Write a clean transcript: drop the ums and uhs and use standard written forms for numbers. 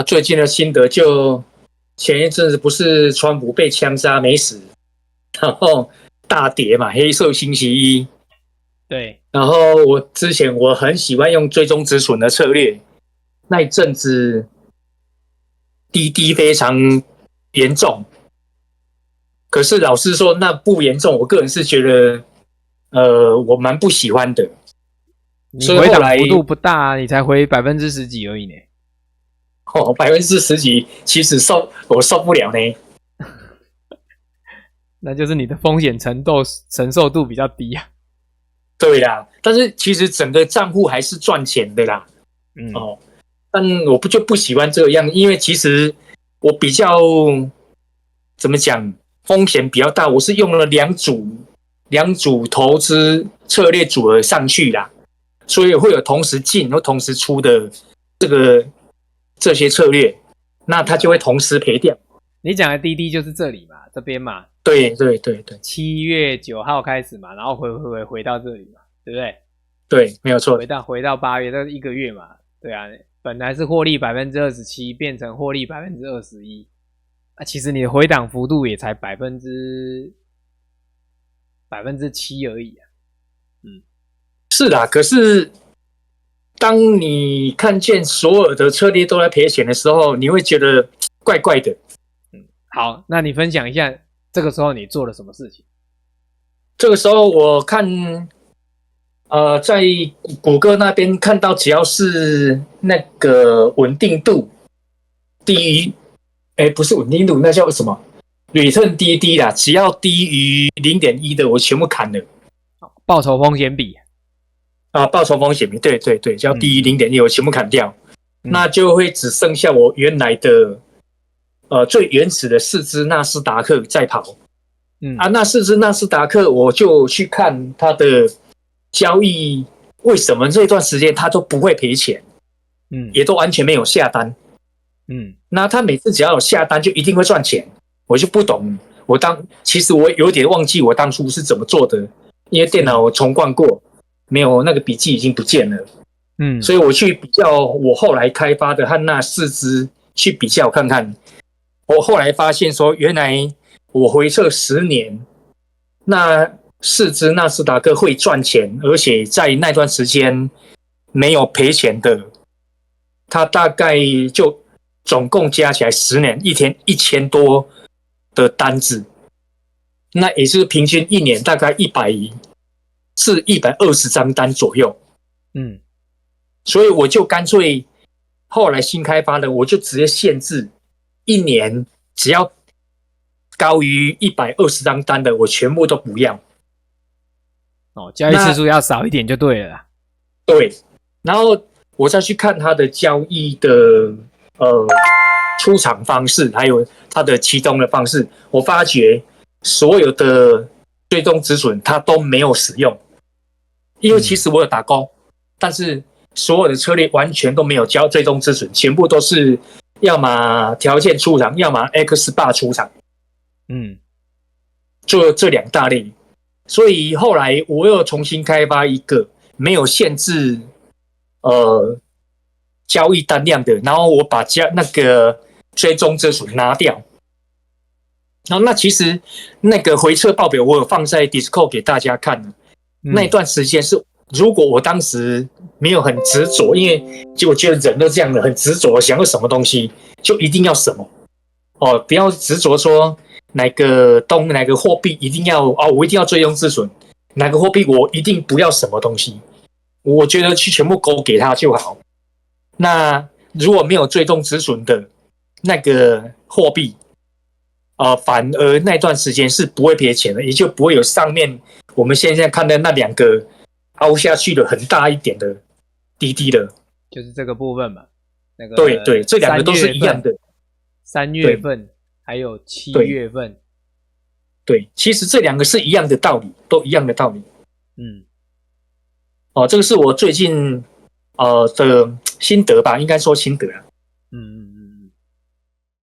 最近的心得就前一阵子不是川普被枪杀没死，然后大跌嘛，黑色星期一。对，然后之前我很喜欢用追踪止损的策略，那一阵子滴滴非常严重，可是老实说那不严重，我个人是觉得，我蛮不喜欢的。你回档幅度不大，你才回10%几而已呢。10%几，其实我受不了呢。那就是你的风险承受度比较低啊。对啦，但是其实整个账户还是赚钱的啦。但我不喜欢这样，因为其实我比较怎么讲，风险比较大。我是用了两组投资策略组合上去啦，所以会有同时进或同时出的这些策略，那它就会同时赔掉。你讲的滴滴就是这里嘛，这边嘛。对，7月9号开始嘛，然后回到这里嘛，对不对？对，没有错。回到8月，这是1个月嘛，对啊，本来是获利27%，变成获利21%，其实你的回档幅度也才7%而已啊。是啦，可是当你看见所有的策略都在赔钱的时候，你会觉得怪怪的。好，那你分享一下这个时候你做了什么事情？这个时候我看，在谷歌那边看到，只要是那个稳定度低于，不是稳定度，那叫什么？return 低啦，只要低于0.1的，我全部砍了。报酬风险比报酬风险比，对，只要低于0.1，我全部砍掉，那就会只剩下我原来的。最原始的4只纳斯达克在跑，那4只纳斯达克我就去看它的交易，为什么这段时间它都不会赔钱，也都完全没有下单，那他每次只要有下单就一定会赚钱，我就不懂，其实我有点忘记我当初是怎么做的，因为电脑我重灌过，没有那个笔记已经不见了，所以我去比较我后来开发的和那4只去比较看看。我后来发现说，原来我回测10年，那4只纳斯达克会赚钱，而且在那段时间没有赔钱的，它大概就总共加起来10年，一天1000多的单子，那也是平均1年大概100至120张单左右。所以我就干脆后来新开发的，我就直接限制。1年只要高于120张单的，我全部都不要。交易次数要少一点就对了啦。对，然后我再去看它的交易的出场方式，还有它的启动的方式，我发觉所有的追踪止损它都没有使用，因为其实我有打勾，但是所有的策略完全都没有交追踪止损，全部都是。要么条件出场，要么 X bar 出场，就这2大类。所以后来我又重新开发一个没有限制交易单量的，然后我把那个追踪止损拿掉。然后那其实那个回测报表我有放在 Discord 给大家看，那一段时间是。如果我当时没有很执着，因为我觉得人都这样的，很执着，想要什么东西就一定要什么不要执着说哪个货币一定要我一定要追踪止损，哪个货币我一定不要什么东西，我觉得去全部勾给他就好。那如果没有追踪止损的那个货币反而那段时间是不会赔钱的，也就不会有上面我们现在看的那2个。凹下去的很大一点的滴滴的，就是这个部分嘛。对，这2个都是一样的。3月份还有7月份，对，其实这2个是一样的道理，都一样的道理。这个是我最近的心得吧，应该说心得啊。